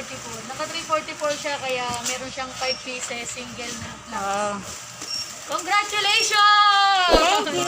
344. Naka 344 siya kaya meron siyang 5 pieces single na flowers. Oh. Congratulations! Thank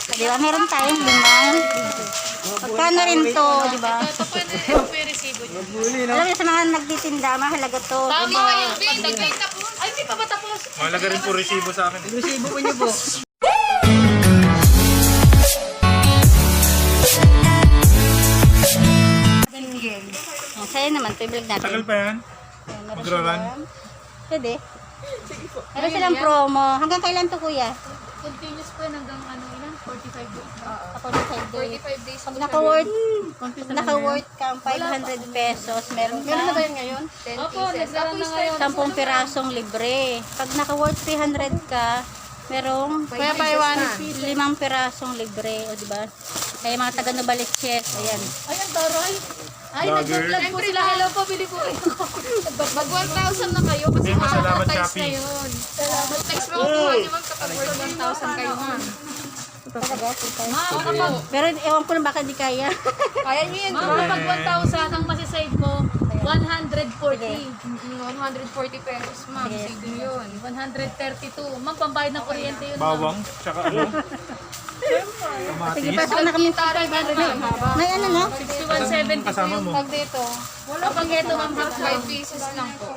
you. Di ba, meron tayong limang. Magkano rin to, di ba? Ito po yung resibo niyo. Alam mo, sa mga nagtitinda, mahalaga to. Tama kayo, Bing. Tapos. Ay, hindi pa ba tapos? Mahalaga rin po resibo sa akin. Resibo po niyo po. Single. Oh, sa'yo naman, ito i-vlog natin. Tagal pa yan? Ayan, meron Magra-run? silang- Pwede. Meron silang promo. Hanggang kailan to, kuya? Continuous po yan hanggang ano, ilan? 45 days. Ako na 5 days. 45 days. Pag naka-worth ka ang 500 pesos, meron Meron na ba ka yun ngayon? 10 Opo, nagkaroon na ngayon. 10 pirasong libre. Pag naka-worth 300 ka, merong Kaya pa iwan. 5 pirasong libre. O, diba? Kaya mga taga Novaliches, ayan. Ay, ang taray. Ay, Vlogger. nag-vlog po sila. Hello po, bili po. Mag 1,000 na kayo kasi Salamat, ma-advertise na Shopee. yun. Mag-text mo ako kung ano kapag worth 1,000 kayo nga. Talaga, Pero pero ewan ko lang baka di kaya. kaya nyo yun. Kapag 1,000, ang masisave mo, 140. 140 pesos, ma'am. Yes. Save nyo yun. 132. Ma'am, pambayad ng kuryente yun, ma'am. Bawang, tsaka ano? Sige, Kamatis. pasok na kami. Taray ba rin, ma'am? May ano, no? 6170 po Kasama yung mo? tag dito. Kapag ito, ma'am, 5 pieces lang po.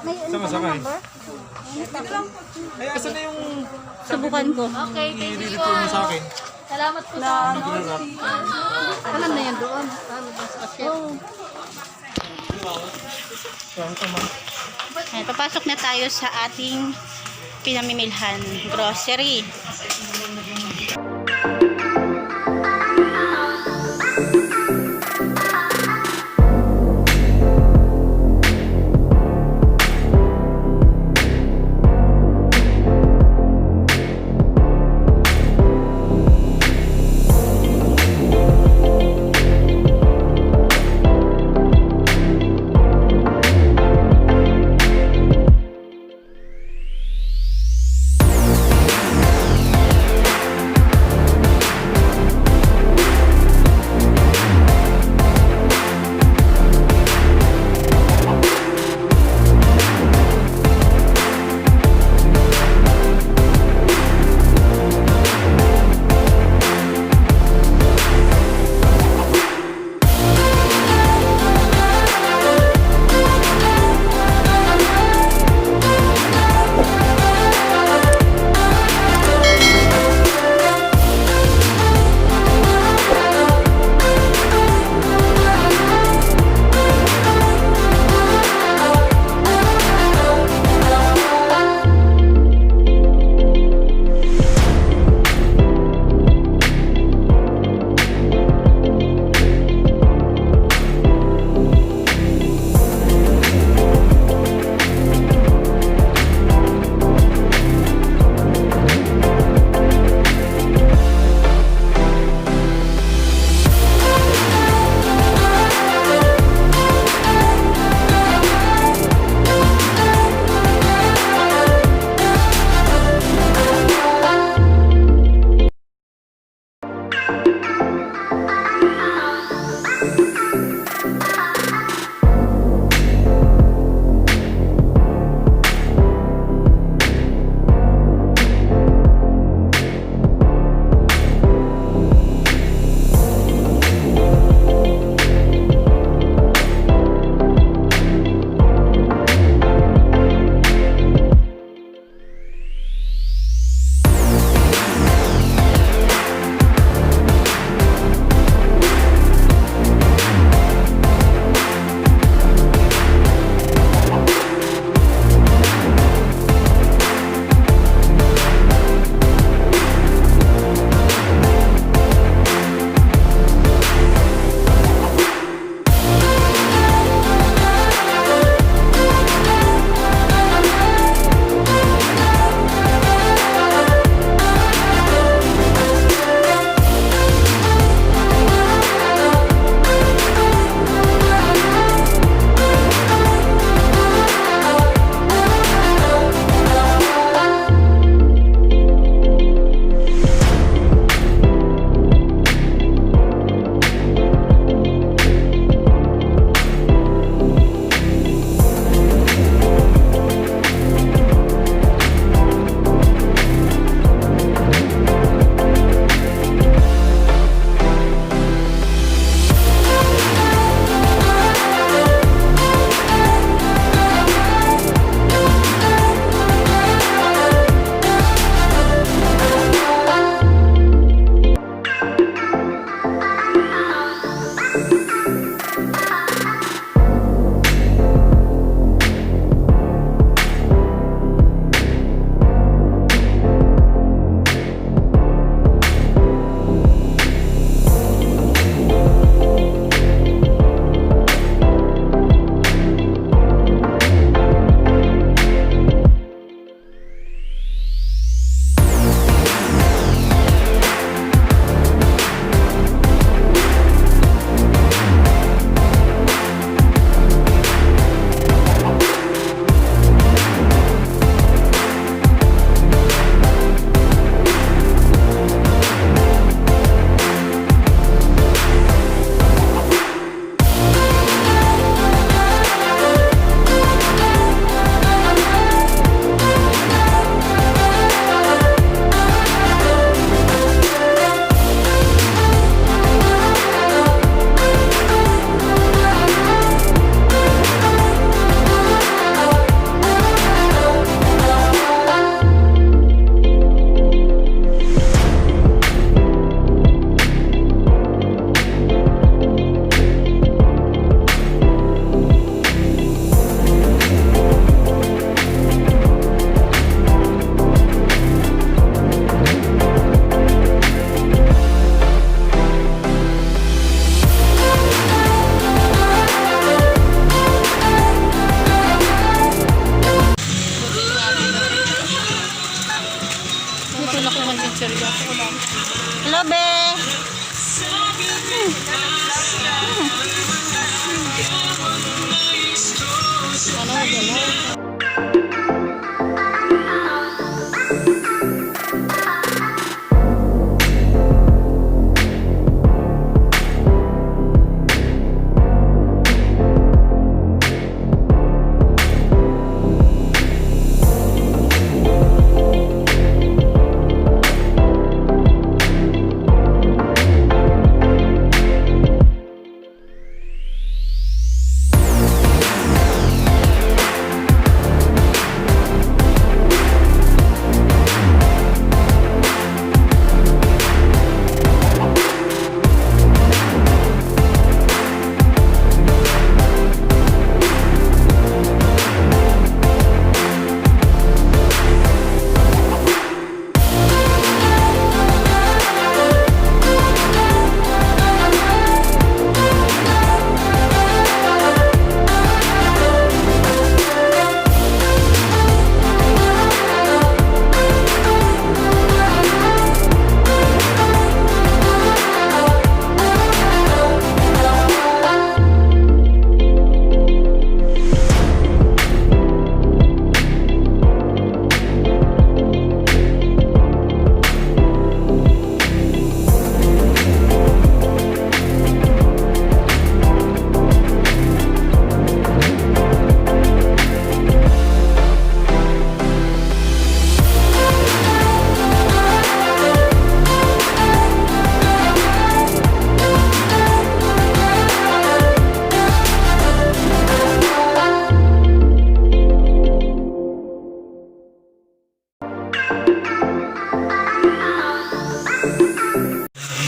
May ano Sama pa sakay. number? Ay, asan na yung Subukan ko. Okay, thank you po. i-report mo sa akin? Salamat po sa ano. Alam na yan doon. Oh. Ayan, papasok na tayo sa ating pinamimilhan grocery.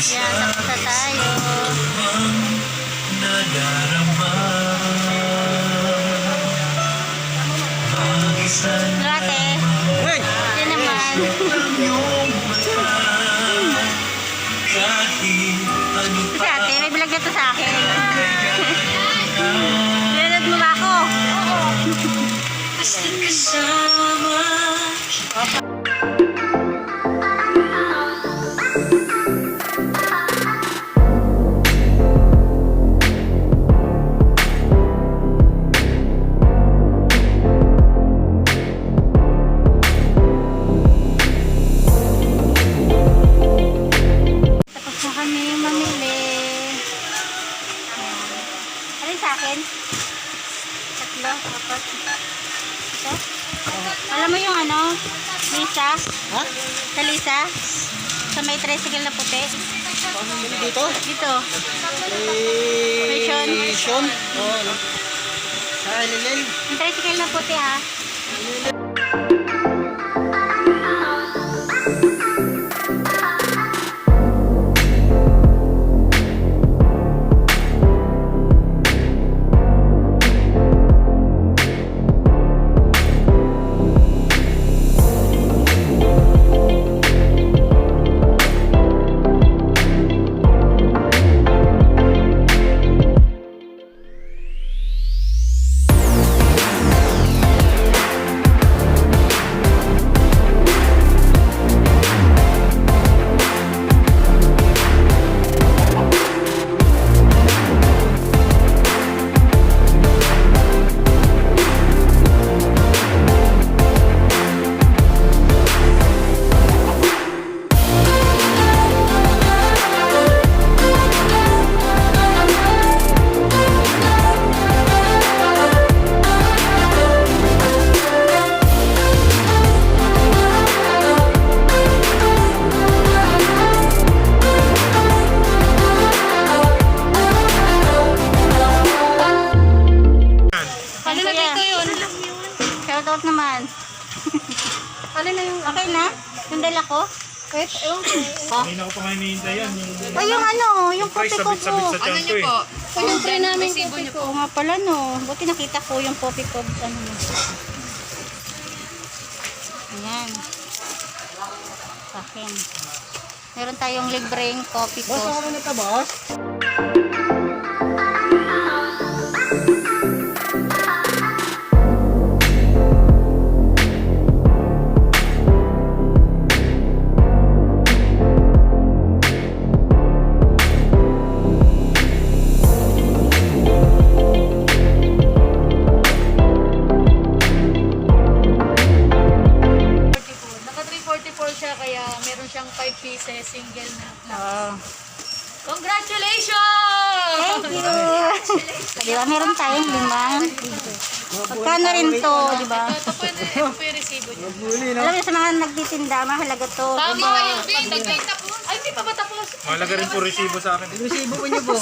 Yan, tapos na tayo. Ate, yun naman. Si ate, may vlog na to sa akin. Pinanood mo ba ako? Tapos na kami mamili. Alin sa akin? Tatlo, apat. Ito? Alam mo yung ano? Lisa? Ha? Sa Lisa? Sa may tricycle na puti? Dito? Dito. Mission. Mission? Oo. Ano? Sa Lilil? Yung tricycle na puti ha. Shoutout naman. Alin na yung... Okay na? Yung dala ko? Wait, ewan ko. Hindi na ko pa nga hinihintay yan. O yung ano, yung Price kopi ko sabit-sabit po. sa tiyan ko eh. O yung pre namin kopi ko. Oo nga pala no. Buti nakita ko yung kopi ko. Ano mo. Ayan. Sa akin. Meron tayong libreng kopi ko. Boss, ako na ito, boss. meron tayong 5. Magkano rin to, di ba? Ito po yung resibo niyo. Buli na. Alam mo sa mga nagtitinda, mahalaga to. Tama kayo, Bing. Nag-bake na po. Ay, hindi pa ba tapos? Mahalaga rin po resibo sa akin. Resibo po niyo po.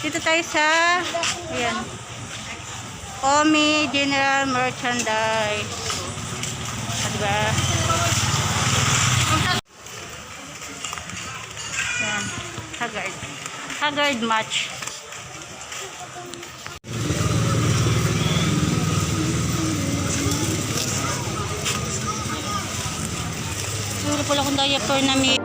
Dito tayo sa, ayan, Omi General Merchandise. Diba? Ayan, Haggard. Haggard match. Siguro pala kung diaper na may